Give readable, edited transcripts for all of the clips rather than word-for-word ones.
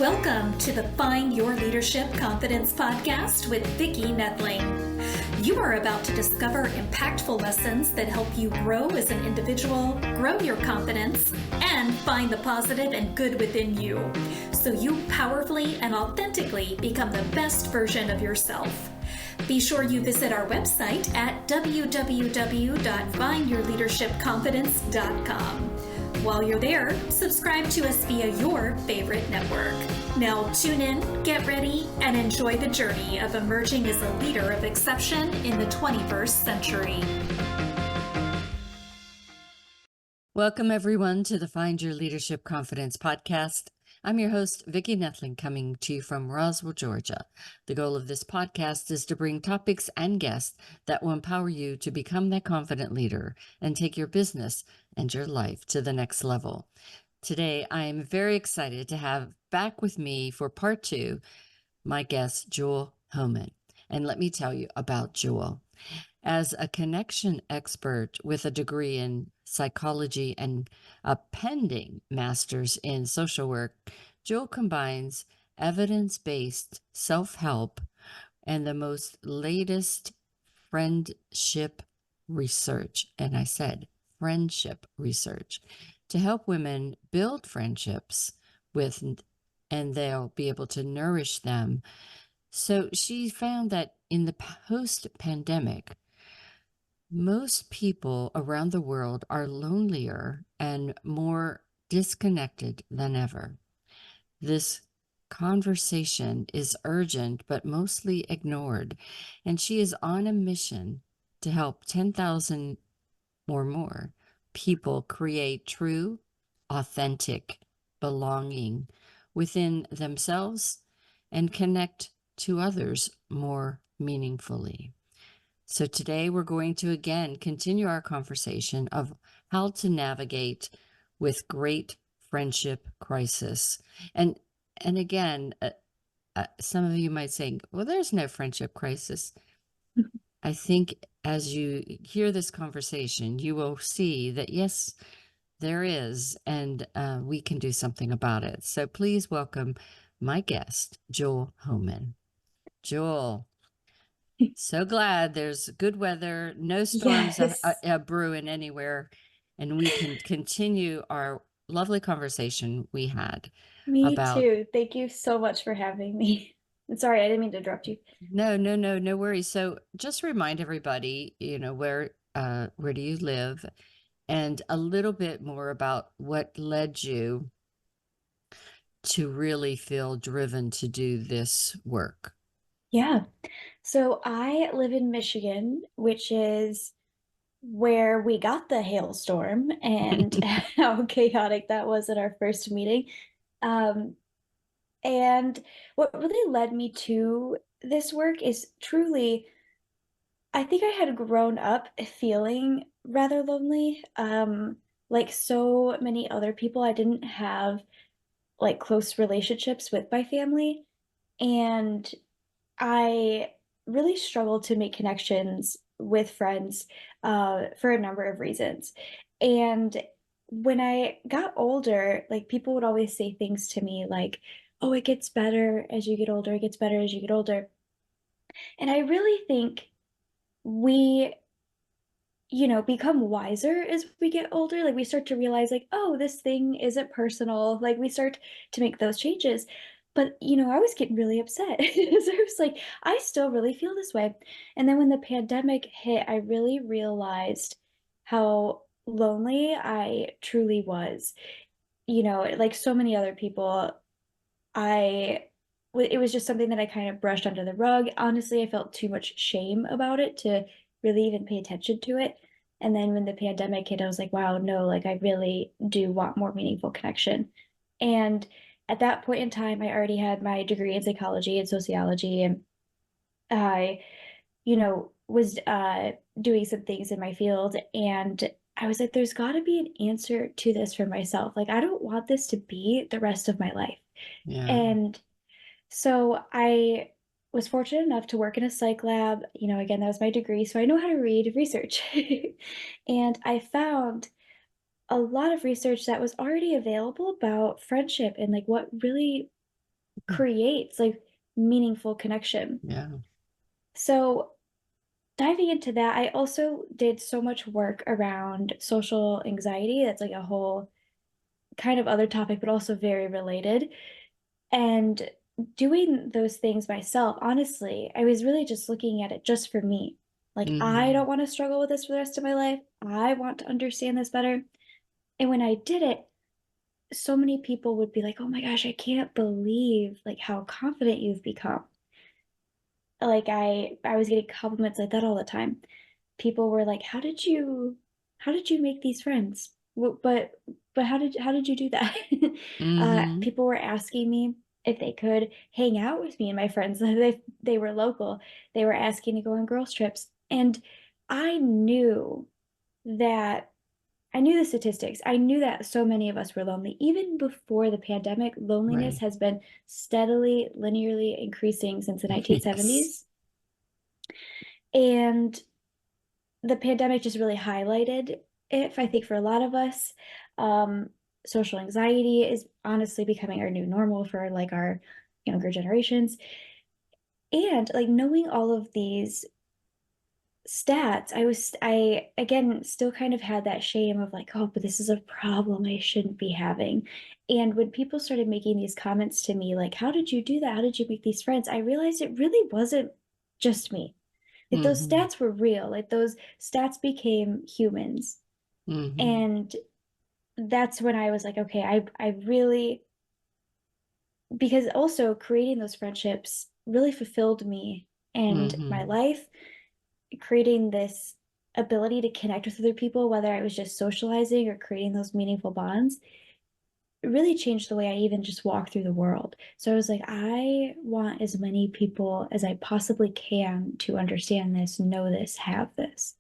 Welcome to the Find Your Leadership Confidence podcast with Vicki Noethling. You are about to discover impactful lessons that help you grow as an individual, grow your confidence, and find the positive and good within you, so you powerfully and authentically become the best version of yourself. Be sure you visit our website at www.findyourleadershipconfidence.com. While you're there, subscribe to us via your favorite network. Now tune in, get ready, and enjoy the journey of emerging as a leader of exception in the 21st century. Welcome, everyone, to the Find Your Leadership Confidence podcast. I'm your host, Vicki Noethling, coming to you from Roswell, Georgia. The goal of this podcast is to bring topics and guests that will empower you to become that confident leader and take your business and your life to the next level. Today, I am very excited to have back with me for part 2 my guest, Jewel Hohman. And let me tell you about Jewel. As a connection expert with a degree in psychology and a pending master's in social work, Jewel combines evidence-based self-help and the most latest friendship research. And I said friendship research to help women build friendships with, and they'll be able to nourish them. So she found that in the post-pandemic, most people around the world are lonelier and more disconnected than ever. This conversation is urgent but mostly ignored, and she is on a mission to help 10,000 or more people create true, authentic belonging within themselves and connect to others more meaningfully. So today we're going to again continue our conversation of how to navigate with great friendship crisis. And again, some of you might say, well, there's no friendship crisis. I think as you hear this conversation, you will see that yes, there is, and we can do something about it. So please welcome my guest, Jewel Hohman. Jewel. So glad there's good weather, no storms Yes. brewing anywhere, and we can continue our lovely conversation we had Me about. too. Thank you so much for having me. I'm sorry, I didn't mean to interrupt you. No worries. So just remind everybody, where do you live, and a little bit more about what led you to really feel driven to do this work. Yeah. So I live in Michigan, which is where we got the hailstorm and how chaotic that was at our first meeting. Um, and what really led me to this work is truly, I think I had grown up feeling rather lonely. Like so many other people, I didn't have like close relationships with my family. And I really struggled to make connections with friends for a number of reasons. And when I got older, like people would always say things to me like, oh, it gets better as you get older, it gets better as you get older. And I really think we become wiser as we get older. Like we start to realize like, oh, this thing isn't personal. Like we start to make those changes. But, I was getting really upset. So I was like, I still really feel this way. And then when the pandemic hit, I really realized how lonely I truly was. Like so many other people, it was just something that I kind of brushed under the rug. Honestly, I felt too much shame about it to really even pay attention to it. And then when the pandemic hit, I was like, wow, no, like I really do want more meaningful connection. And at that point in time, I already had my degree in psychology and sociology, and I, was doing some things in my field. And I was like, there's got to be an answer to this for myself. Like, I don't want this to be the rest of my life. Yeah. And so I was fortunate enough to work in a psych lab. Again, that was my degree. So I know how to read research. And I found a lot of research that was already available about friendship and like what really creates like meaningful connection. Yeah. So diving into that, I also did so much work around social anxiety. That's like a whole kind of other topic, but also very related. And doing those things myself, honestly, I was really just looking at it just for me. Like, I Mm-hmm. don't want to struggle with this for the rest of my life. I want to understand this better. And when I did it, so many people would be like, "Oh my gosh, I can't believe like how confident you've become." Like I was getting compliments like that all the time. People were like, how did you make these friends?" But how did you do that? Mm-hmm. People were asking me if they could hang out with me and my friends. They were local. They were asking to go on girls trips, and I knew that I knew the statistics. I knew that so many of us were lonely. Even before the pandemic, loneliness Right. has been steadily, linearly increasing since the Yes. 1970s. And the pandemic just really highlighted it, I think, for a lot of us. Um, Social anxiety is honestly becoming our new normal for like our younger generations. And like knowing all of these stats, I again still kind of had that shame of like, oh, but this is a problem I shouldn't be having. And when people started making these comments to me, like, how did you do that? How did you make these friends? I realized it really wasn't just me. Like those Mm-hmm. stats were real. Like those stats became humans. Mm-hmm. And that's when I was like, okay, I really, because also creating those friendships really fulfilled me and my Mm-hmm. life, creating this ability to connect with other people, whether I was just socializing or creating those meaningful bonds, it really changed the way I even just walk through the world. So I was like, I want as many people as I possibly can to understand this, know this, have this.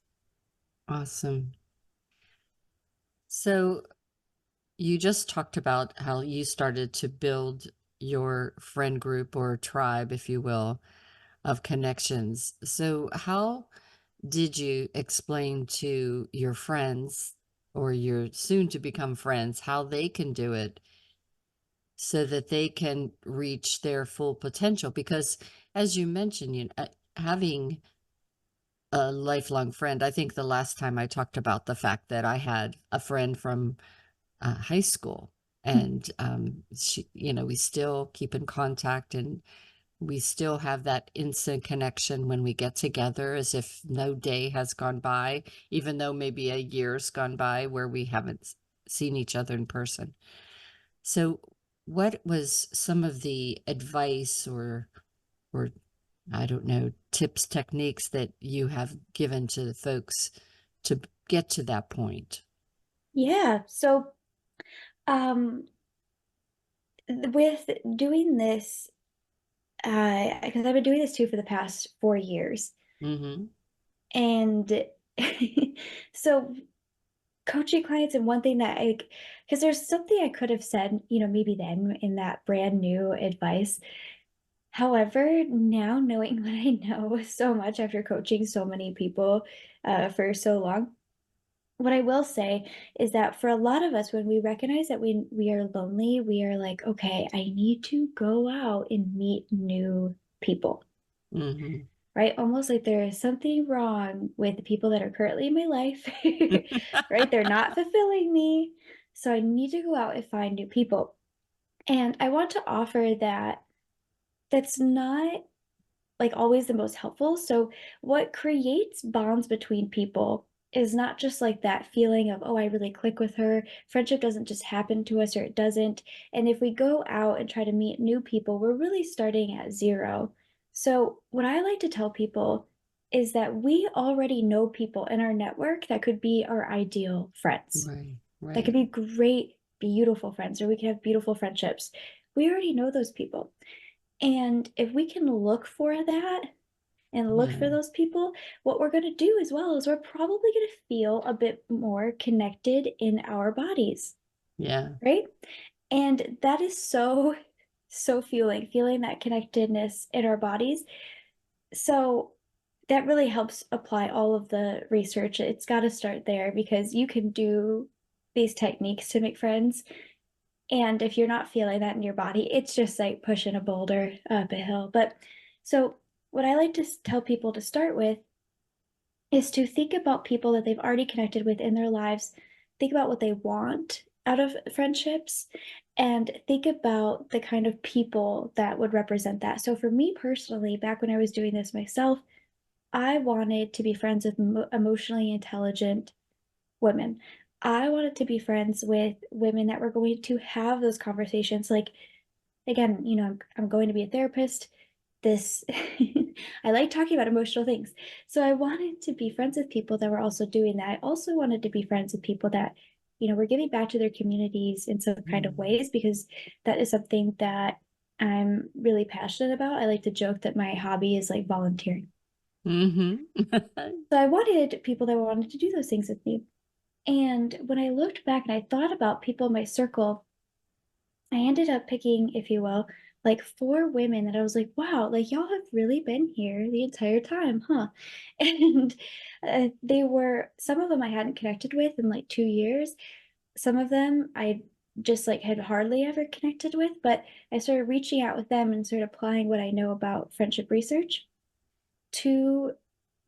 Awesome. So you just talked about how you started to build your friend group or tribe, if you will, of connections. So how did you explain to your friends or your soon to become friends how they can do it so that they can reach their full potential? Because as you mentioned, having a lifelong friend, I think the last time I talked about the fact that I had a friend from high school and she, we still keep in contact and we still have that instant connection when we get together as if no day has gone by, even though maybe a year's gone by where we haven't seen each other in person. So what was some of the advice or I don't know, tips, techniques that you have given to the folks to get to that point? Yeah. So, um, with doing this, because I've been doing this too for the past 4 years. Mm-hmm. And so coaching clients, and one thing that because there's something I could have said, maybe then in that brand new advice. However, now knowing what I know so much after coaching so many people for so long, what I will say is that for a lot of us, when we recognize that we are lonely, we are like, okay, I need to go out and meet new people, Mm-hmm. right? Almost like there is something wrong with the people that are currently in my life, right? They're not fulfilling me. So I need to go out and find new people. And I want to offer that that's not like always the most helpful. So what creates bonds between people is not just like that feeling of, oh, I really click with her. Friendship doesn't just happen to us or it doesn't. And if we go out and try to meet new people, we're really starting at zero. So what I like to tell people is that we already know people in our network that could be our ideal friends. Right, That could right. be great, beautiful friends, or we could have beautiful friendships. We already know those people. And if we can look for that and look Yeah, for those people, what we're going to do as well is we're probably going to feel a bit more connected in our bodies, yeah, right? And that is so, so feeling that connectedness in our bodies. So that really helps apply all of the research. It's got to start there because you can do these techniques to make friends And if you're not feeling that in your body, it's just like pushing a boulder up a hill. But so, what I like to tell people to start with is to think about people that they've already connected with in their lives, think about what they want out of friendships, and think about the kind of people that would represent that. So, for me personally, back when I was doing this myself, I wanted to be friends with emotionally intelligent women. I wanted to be friends with women that were going to have those conversations. Like, again, I'm going to be a therapist. This, I like talking about emotional things. So I wanted to be friends with people that were also doing that. I also wanted to be friends with people that, were giving back to their communities in some kind of ways, because that is something that I'm really passionate about. I like to joke that my hobby is like volunteering. So I wanted people that wanted to do those things with me. And when I looked back and I thought about people in my circle, I ended up picking, if you will, like 4 women that I was like, wow, like y'all have really been here the entire time, huh? And they were, some of them I hadn't connected with in like 2 years. Some of them I just like had hardly ever connected with, but I started reaching out with them and sort of applying what I know about friendship research to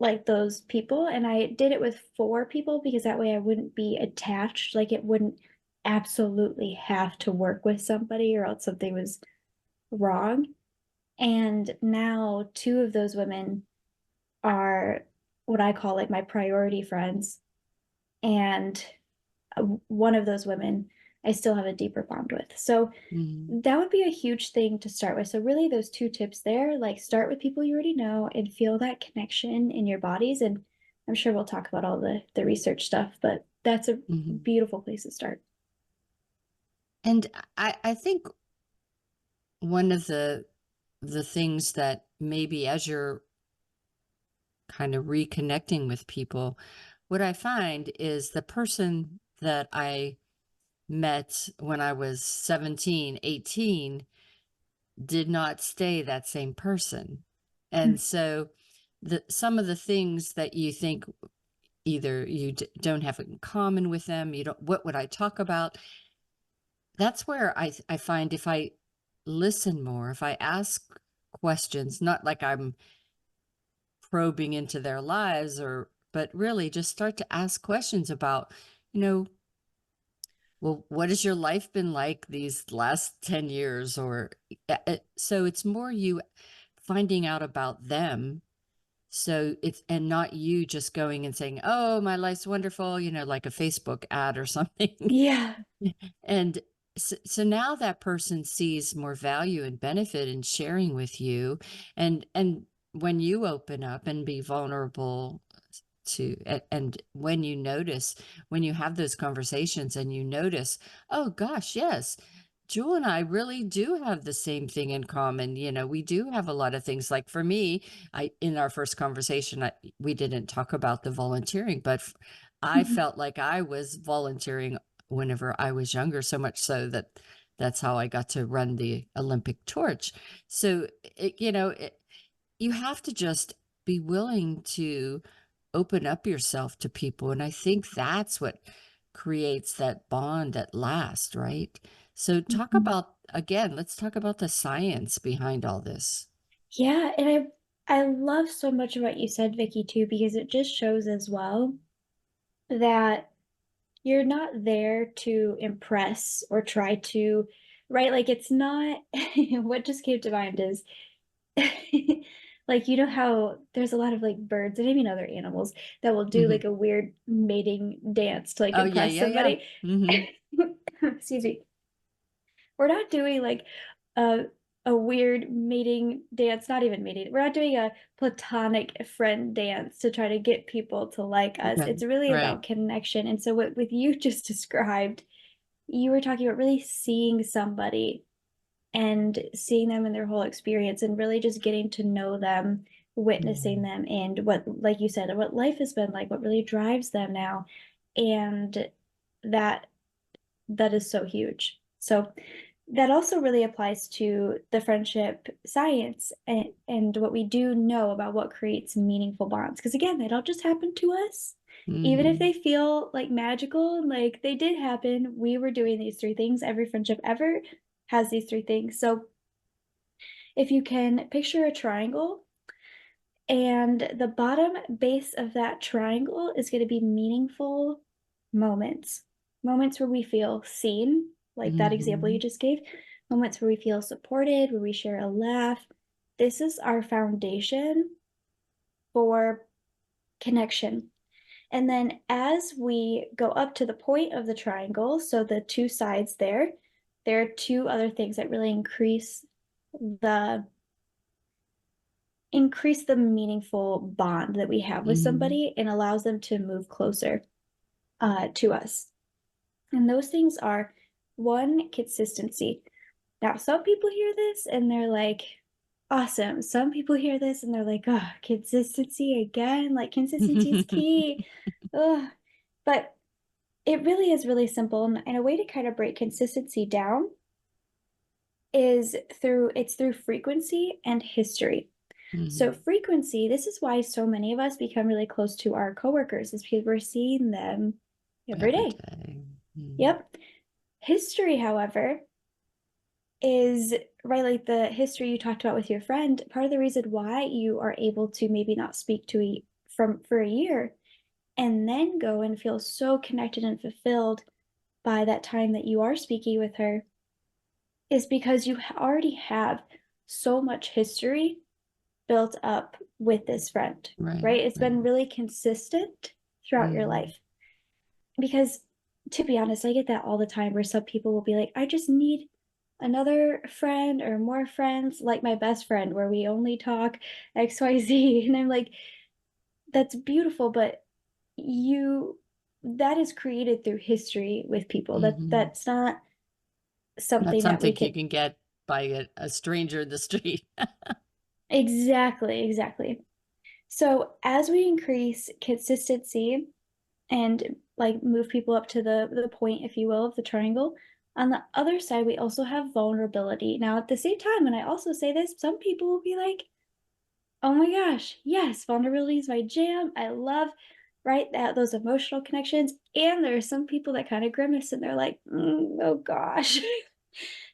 like those people. And I did it with 4 people because that way I wouldn't be attached. Like it wouldn't absolutely have to work with somebody or else something was wrong. And now 2 of those women are what I call like my priority friends. And one of those women I still have a deeper bond with. So that would be a huge thing to start with. So really those 2 tips there, like start with people you already know and feel that connection in your bodies. And I'm sure we'll talk about all the research stuff, but that's a beautiful place to start. And I think one of the things that maybe as you're kind of reconnecting with people, what I find is the person that I met when I was 17, 18 did not stay that same person. And so some of the things that you think either you don't have in common with them, you don't, what would I talk about? That's where I find if I listen more, if I ask questions, not like I'm probing into their lives but really just start to ask questions about, well, what has your life been like these last 10 years? Or so it's more you finding out about them. So it's, and not you just going and saying, oh, my life's wonderful, like a Facebook ad or something. Yeah. And so now that person sees more value and benefit in sharing with you. And when you open up and be vulnerable to, and when you notice, when you have those conversations and you notice, oh gosh, yes, Jewel and I really do have the same thing in common. We do have a lot of things. Like for me, in our first conversation, we didn't talk about the volunteering, but I felt like I was volunteering whenever I was younger, so much so that that's how I got to run the Olympic torch. So, you have to just be willing to open up yourself to people. And I think that's what creates that bond that lasts, right? So talk about, again, let's talk about the science behind all this. Yeah, and I love so much of what you said, Vicki, too, because it just shows as well that you're not there to impress or try to, right? Like it's not, what just came to mind is like how there's a lot of like birds and even other animals that will do like a weird mating dance to like Oh, yeah, impress yeah, yeah. somebody. Excuse me. We're not doing like a weird mating dance, not even mating. We're not doing a platonic friend dance to try to get people to like us. Okay. It's really Right. about connection. And so what with you just described, you were talking about really seeing somebody and seeing them in their whole experience and really just getting to know them, witnessing them, and what, like you said, what life has been like, what really drives them now. And that that is so huge. So that also really applies to the friendship science and what we do know about what creates meaningful bonds. Because again, they don't just happen to us. Even if Mhm. they feel like magical, like they did happen, we were doing these three things. Every friendship ever has these three things. So if you can picture a triangle, and the bottom base of that triangle is going to be meaningful moments. Moments where we feel seen, like that example you Mhm. just gave. Moments where we feel supported, where we share a laugh. This is our foundation for connection. And then as we go up to the point of the triangle, so the two sides there are two other things that really the increase the meaningful bond that we have with Mhm. somebody and allows them to move closer to us. And those things are one, consistency. Now, some people hear this and they're like, awesome. Some people hear this and they're like, oh, consistency again. Like, consistency is key. Ugh. But it really is really simple. And a way to kind of break consistency down is through frequency and history. So Mhm. frequency, this is why so many of us become really close to our coworkers, is because we're seeing them every Every day. day. Mhm. Yep. History, however, is right, like the history you talked about with your friend. Part of the reason why you are able to maybe not speak to from for a year and then go and feel so connected and fulfilled by that time that you are speaking with her is because you already have so much history built up with this friend, Right, right? It's right. been really consistent throughout your Mhm. life. Because to be honest, I get that all the time where some people will be like, I just need another friend or more friends like my best friend where we only talk XYZ. And I'm like, that's beautiful, but you that is created through history with people. Mhm. That's not Not something that we something you can can get by a stranger in the street. exactly. So as we increase consistency and like move people up to the point, if you will, of the triangle, on the other side, we also have vulnerability. Now, at the same time, and I also say this, some people will be like, oh my gosh, yes, vulnerability is my jam. I love, right, that those emotional connections. And there are some people that kind of grimace and they're like, oh gosh,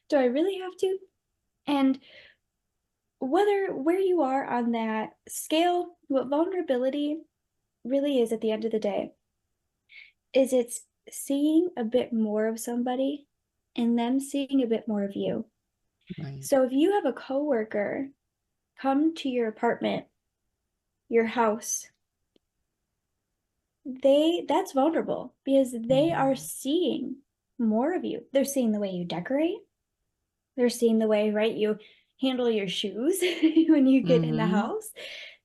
do I really have to? And where you are on that scale, what vulnerability really is at the end of the day is it's seeing a bit more of somebody and them seeing a bit more of you. Right. So if you have a coworker come to your apartment, your house, that's vulnerable because they are Mhm. seeing more of you. They're seeing the way you decorate. They're seeing the way, right, you handle your shoes when you get in the Mhm. house.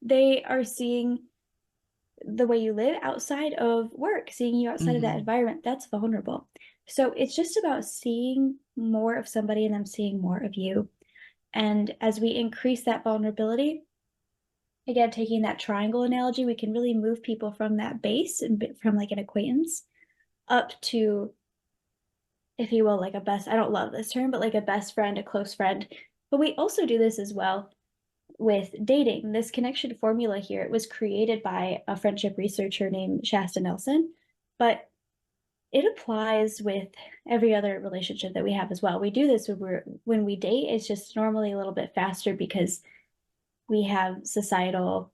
They are seeing the way you live outside of work, seeing you outside of that Mhm. environment. That's vulnerable. So it's just about seeing more of somebody and them seeing more of you. And as we increase that vulnerability, again, taking that triangle analogy, we can really move people from that base and from like an acquaintance up to, if you will, like a best, I don't love this term, but like a best friend, a close friend. But we also do this as well with dating. This connection formula here, it was created by a friendship researcher named Shasta Nelson, but it applies with every other relationship that we have as well. We do this when we date, it's just normally a little bit faster because we have societal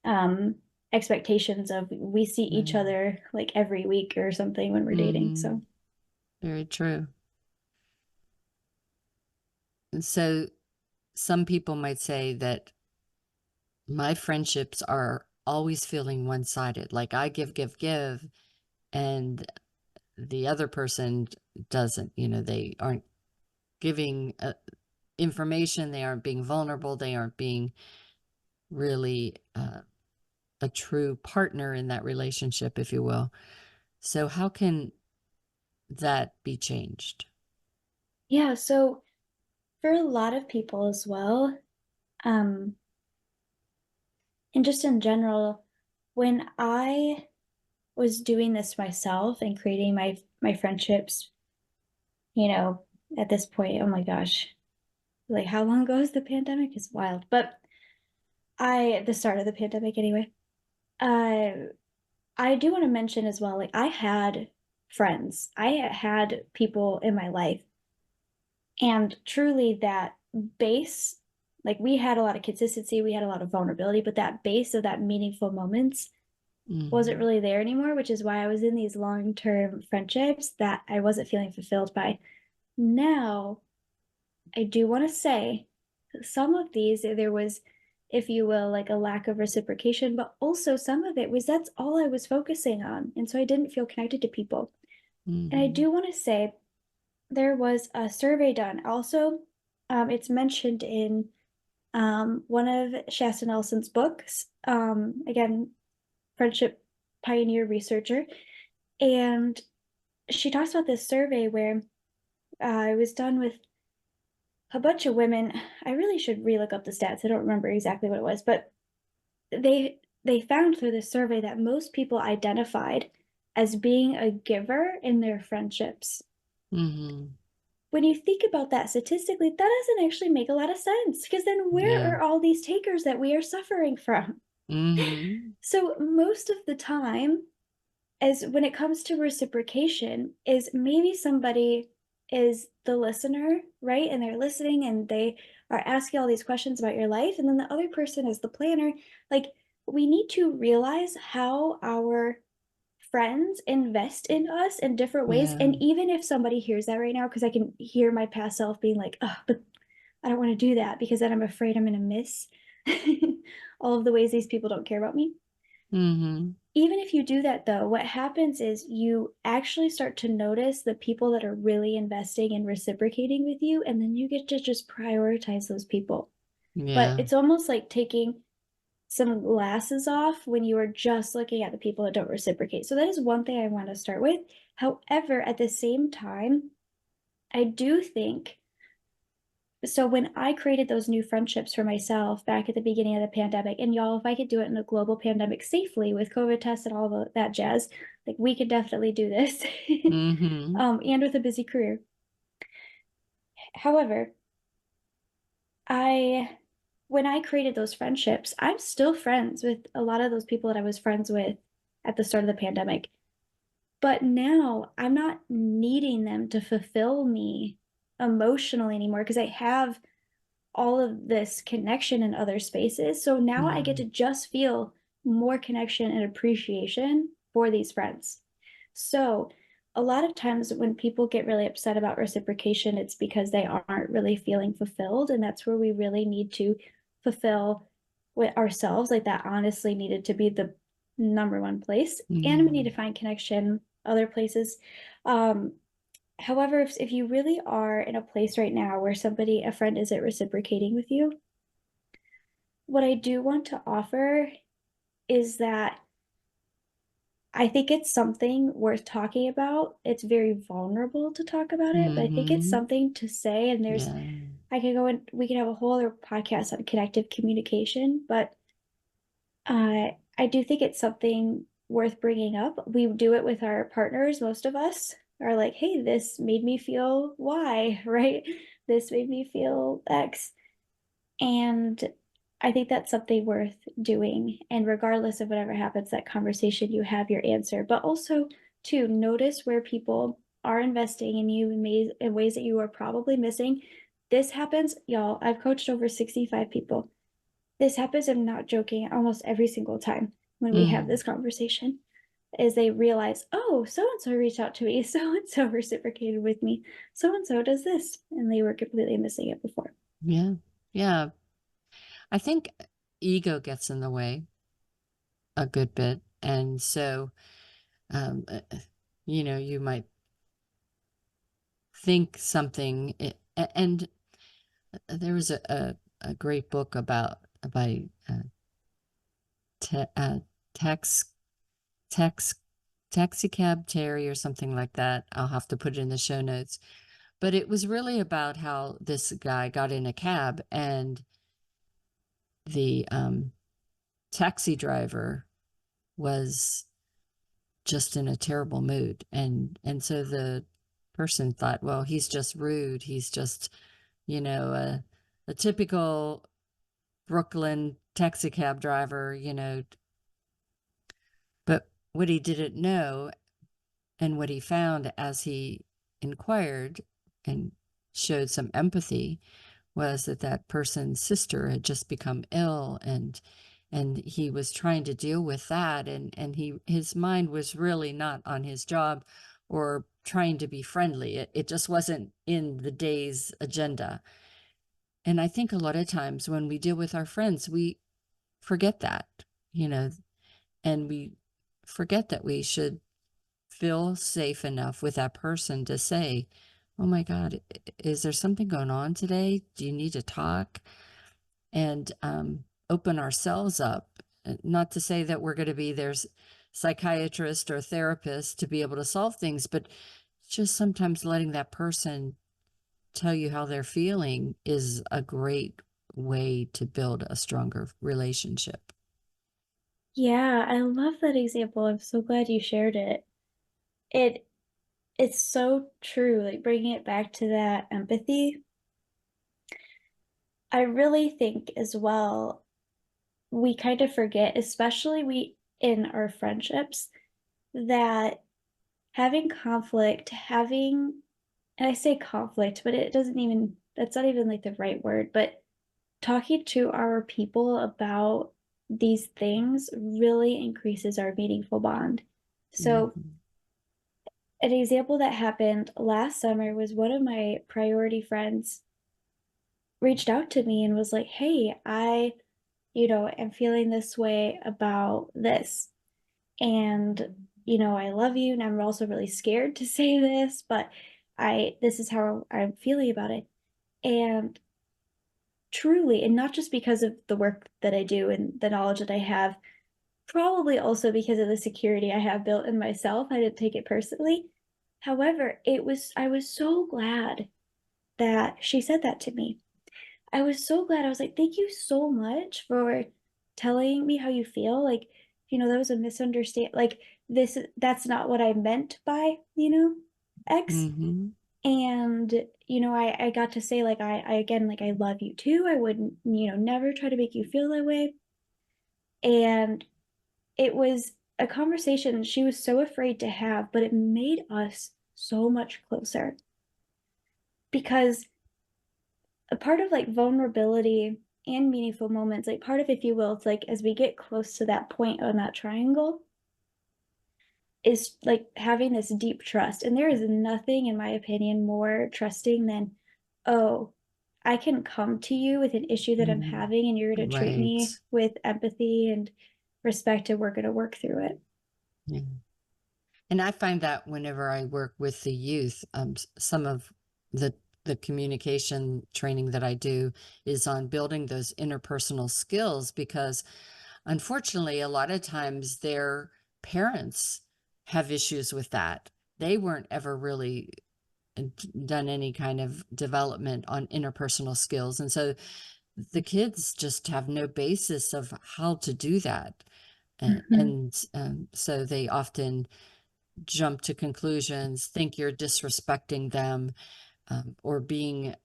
um expectations of we see each Right. other like every week or something when we're dating. So Mhm. Very true. And so some people might say that my friendships are always feeling one-sided. Like I give, and the other person doesn't. They aren't giving information, they aren't being vulnerable, they aren't being really a true partner in that relationship, if you will. So, how can that be changed? yeah, so for a lot of people as well, um, and just in general, when I was doing this myself and creating my friendships, you know, at this point, oh my gosh, like how long ago is the pandemic? Is wild. But the start of the pandemic anyway. Uh I do want to mention as well, like I had friends, I had people in my life, and truly that base, like we had a lot of consistency, we had a lot of vulnerability, but that base of that meaningful moments wasn't really there anymore, which is why I was in these long-term friendships that I wasn't feeling fulfilled by. Now, I do want to say some of these, there was, if you will, like a lack of reciprocation, but also some of it was that's all I was focusing on. And so I didn't feel connected to people. And I do want to say there was a survey done. Also, it's mentioned in one of Shasta Nelson's books. Again, friendship pioneer researcher. And she talks about this survey where it was done with a bunch of women. I really should relook up the stats. I don't remember exactly what it was, but they found through this survey that most people identified as being a giver in their friendships. When you think about that statistically, that doesn't actually make a lot of sense, because then where are all these takers that we are suffering from? So most of the time, as when it comes to reciprocation, is maybe somebody is the listener, right? And they're listening and they are asking all these questions about your life. And then the other person is the planner. Like, we need to realize how our friends invest in us in different ways. Yeah. And even if somebody hears that right now, because I can hear my past self being like, oh, but I don't want to do that because then I'm afraid I'm going to miss all of the ways these people don't care about me. Even if you do that, though, what happens is you actually start to notice the people that are really investing and reciprocating with you, and then you get to just prioritize those people. But it's almost like taking some glasses off when you are just looking at the people that don't reciprocate. So that is one thing I want to start with. However, at the same time, I do think so when I created those new friendships for myself back at the beginning of the pandemic, and y'all, if I could do it in a global pandemic safely with COVID tests and all that jazz, like we could definitely do this. And with a busy career. However, when I created those friendships, I'm still friends with a lot of those people that I was friends with at the start of the pandemic. But now I'm not needing them to fulfill me emotionally anymore because I have all of this connection in other spaces. So now I get to just feel more connection and appreciation for these friends. So a lot of times when people get really upset about reciprocation, it's because they aren't really feeling fulfilled. And that's where we really need to fulfill with ourselves. Like that honestly needed to be the number one place. And we need to find connection other places. However, if you really are in a place right now where a friend isn't reciprocating with you, what I do want to offer is that I think it's something worth talking about. It's very vulnerable to talk about it, but I think it's something to say. And I could go and we could have a whole other podcast on connective communication, but I do think it's something worth bringing up. We do it with our partners. Most of us are like, hey, this made me feel Y, right? This made me feel X. And I think that's something worth doing. And regardless of whatever happens, that conversation, you have your answer. But also, to notice where people are investing in you in ways that you are probably missing. This happens, y'all. I've coached over 65 people. This happens, I'm not joking, almost every single time when we have this conversation, is they realize, oh, so-and-so reached out to me, so-and-so reciprocated with me, so-and-so does this, and they were completely missing it before. Yeah. I think ego gets in the way a good bit. And so, you might think something, and there was a great book by Tex Taxi Cab Terry or something like that. I'll have to put it in the show notes. But it was really about how this guy got in a cab and the taxi driver was just in a terrible mood. And so the person thought, well, he's just rude. He's just, a typical Brooklyn taxi cab driver, But what he didn't know and what he found as he inquired and showed some empathy was that that person's sister had just become ill, and he was trying to deal with that, and his mind was really not on his job or trying to be friendly. It just wasn't in the day's agenda. And I think a lot of times when we deal with our friends, we forget that, you know, and we forget that we should feel safe enough with that person to say, oh my God, is there something going on today? Do you need to talk? And open ourselves up. Not to say that we're going to be their psychiatrist or therapist to be able to solve things, but just sometimes letting that person tell you how they're feeling is a great way to build a stronger relationship. Yeah, I love that example. I'm so glad you shared it. It it's so true, like bringing it back to that empathy. I really think as well, we kind of forget, especially we in our friendships, that having conflict, having, and I say conflict, but it doesn't even, that's not even like the right word, but talking to our people about these things really increases our meaningful bond. So, Mhm. an example that happened last summer was one of my priority friends reached out to me and was like, "Hey, am feeling this way about this. And, I love you. And I'm also really scared to say this, but this is how I'm feeling about it." And truly, and not just because of the work that I do and the knowledge that I have, probably also because of the security I have built in myself. I didn't take it personally. However, I was so glad that she said that to me. I was so glad. I was like, thank you so much for telling me how you feel. Like, that was a misunderstanding. Like, that's not what I meant by, X. Mhm. And, I got to say, like, again, like, I love you too. I wouldn't, never try to make you feel that way. And it was a conversation she was so afraid to have, but it made us so much closer because a part of like vulnerability and meaningful moments, like part of, if you will, it's like as we get close to that point on that triangle, is like having this deep trust. And there is nothing, in my opinion, more trusting than, oh, I can come to you with an issue that I'm Mhm. having, and you're going to treat Right. me with empathy and respect, and we're going to work through it. Yeah. And I find that whenever I work with the youth, some of the the communication training that I do is on building those interpersonal skills, because unfortunately, a lot of times their parents have issues with that. They weren't ever really done any kind of development on interpersonal skills. And so the kids just have no basis of how to do that. Mhm. So they often jump to conclusions, think you're disrespecting them, or being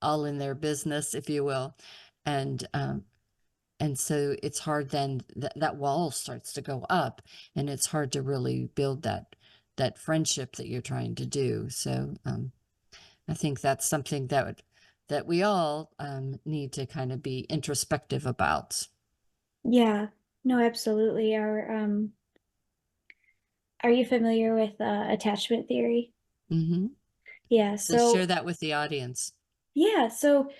all in their business, if you will. And so it's hard then that wall starts to go up, and it's hard to really build that friendship that you're trying to do. So I think that's something that we all need to kind of be introspective about. Yeah, no, absolutely. Are you familiar with attachment theory? Hmm. Yeah, So share so that with the audience. yeah, so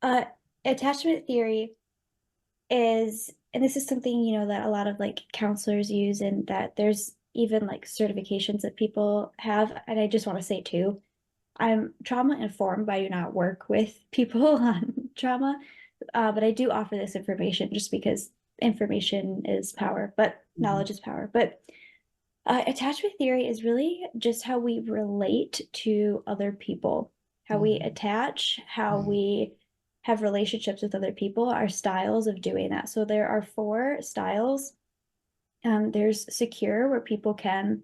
uh attachment theory is, and this is something, that a lot of like counselors use, and that there's even like certifications that people have. And I just want to say too, I'm trauma informed, but I do not work with people on trauma. But I do offer this information just because information is power, but Hmm. knowledge is power. But attachment theory is really just how we relate to other people, how we Hmm. attach, how Right. we have relationships with other people, our styles of doing that. So there are four styles. There's secure, where people can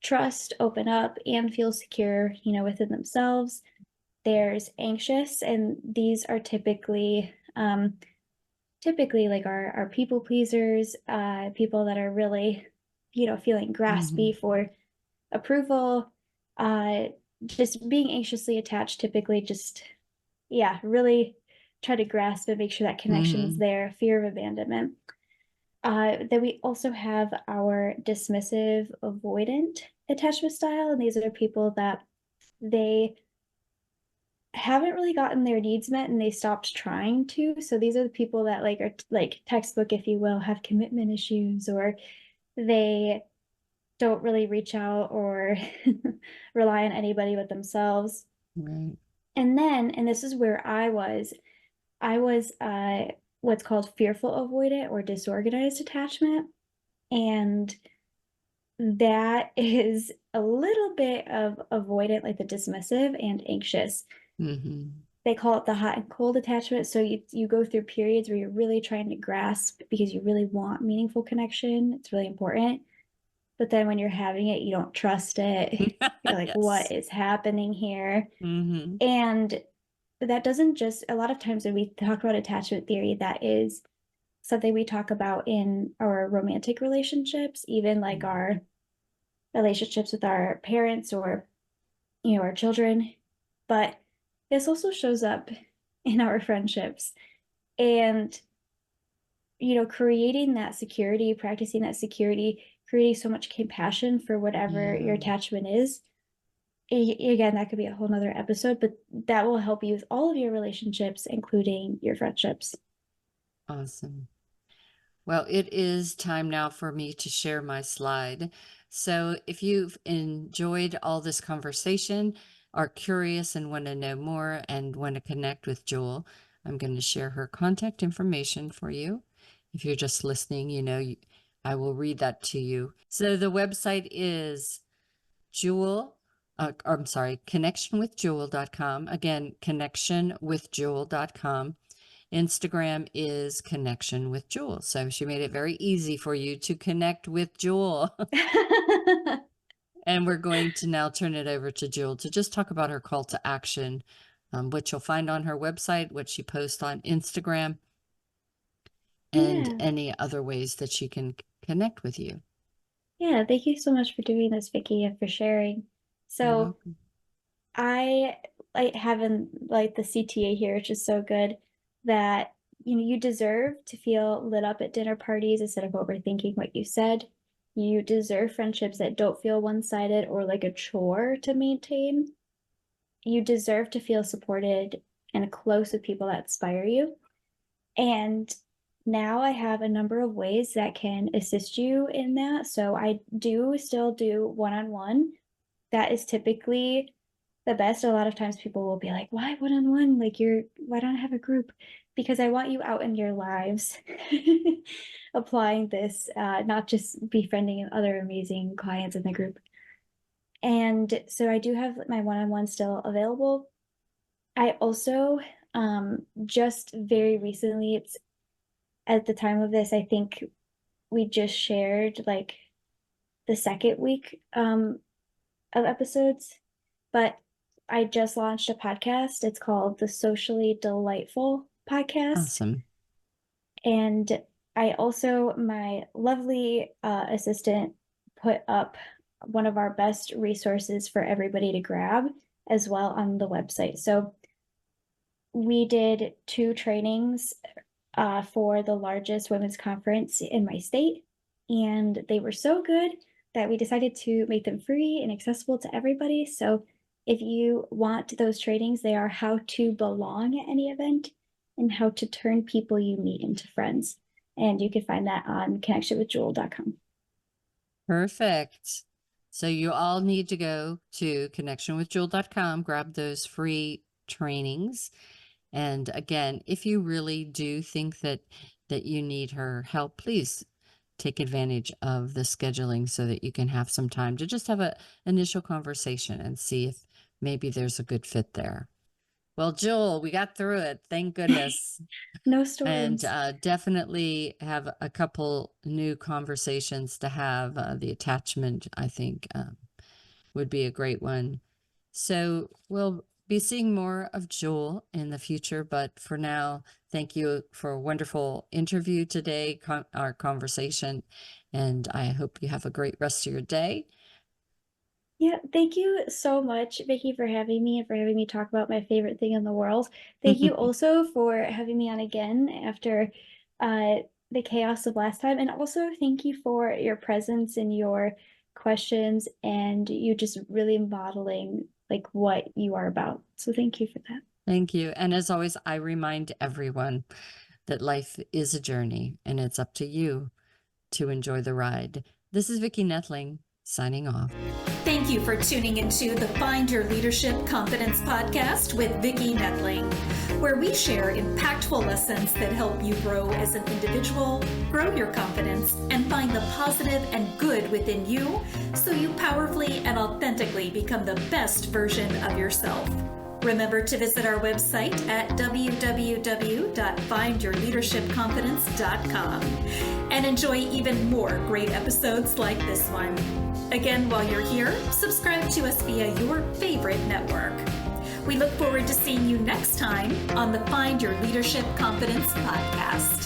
trust, open up, and feel secure, within themselves. There's anxious, and these are typically like our people pleasers, people that are really feeling graspy for approval, just being anxiously attached, typically just, really try to grasp and make sure that connection's there, fear of abandonment. Then we also have our dismissive avoidant attachment style. And these are people that they haven't really gotten their needs met and they stopped trying to. So these are the people that are like textbook, if you will, have commitment issues, or they don't really reach out or rely on anybody but themselves. Right. And this is where I was what's called fearful avoidant or disorganized attachment. And that is a little bit of avoidant, like the dismissive, and anxious. They call it the hot and cold attachment. So you go through periods where you're really trying to grasp because you really want meaningful connection. It's really important. But then when you're having it, you don't trust it. You're like, Yes. what is happening here? Mm-hmm. And that doesn't just, a lot of times when we talk about attachment theory, that is something we talk about in our romantic relationships, even like our relationships with our parents or, our children. But this also shows up in our friendships. And, creating that security, practicing that security, creating so much compassion for whatever your attachment is. Again, that could be a whole nother episode, but that will help you with all of your relationships, including your friendships. Awesome. Well, it is time now for me to share my slide. So if you've enjoyed all this conversation, are curious and want to know more and want to connect with Jewel, I'm going to share her contact information for you. If you're just listening, I will read that to you. So the website is connectionwithjewel.com. Again, connectionwithjewel.com. Instagram is Connection with Jewel. So she made it very easy for you to connect with Jewel. And we're going to now turn it over to Jewel to just talk about her call to action, what you'll find on her website, what she posts on Instagram, and any other ways that she can connect with you. Yeah, thank you so much for doing this, Vicki, and for sharing. So I like having like the CTA here, which is so good that you deserve to feel lit up at dinner parties instead of overthinking what you said. You deserve friendships that don't feel one-sided or like a chore to maintain. You deserve to feel supported and close with people that inspire you. And now I have a number of ways that can assist you in that. So I do still do one-on-one. That is typically the best. A lot of times people will be like, why one-on-one? Why don't I have a group? Because I want you out in your lives applying this, not just befriending other amazing clients in the group. And so I do have my one-on-one still available. I also, just very recently, it's at the time of this, I think we just shared like the second week of episodes, but I just launched a podcast. It's called the Socially Delightful Podcast. Awesome. And I also, my lovely assistant put up one of our best resources for everybody to grab as well on the website. So we did 2 trainings for the largest women's conference in my state, and they were so good that we decided to make them free and accessible to everybody. So if you want those trainings, they are how to belong at any event and how to turn people you meet into friends. And you can find that on connectionwithjewel.com. Perfect. So you all need to go to connectionwithjewel.com, grab those free trainings. And again, if you really do think that you need her help, please take advantage of the scheduling so that you can have some time to just have an initial conversation and see if maybe there's a good fit there. Well, Jewel, we got through it. Thank goodness. No storms. And definitely have a couple new conversations to have. The attachment, I think, would be a great one. So we'll be seeing more of Jewel in the future, but for now, thank you for a wonderful interview today, our conversation, And I hope you have a great rest of your day. Yeah, thank you so much, Vicki, for having me and for having me talk about my favorite thing in the world. Thank you also for having me on again after the chaos of last time. And also thank you for your presence and your questions and you just really modeling like what you are about. So thank you for that. Thank you. And as always, I remind everyone that life is a journey and it's up to you to enjoy the ride. This is Vicki Noethling signing off. Thank you for tuning into the Find Your Leadership Confidence podcast with Vicki Noethling, where we share impactful lessons that help you grow as an individual, grow your confidence, and find the positive and good within you so you powerfully and authentically become the best version of yourself. Remember to visit our website at www.findyourleadershipconfidence.com and enjoy even more great episodes like this one. Again, while you're here, subscribe to us via your favorite network. We look forward to seeing you next time on the Find Your Leadership Confidence podcast.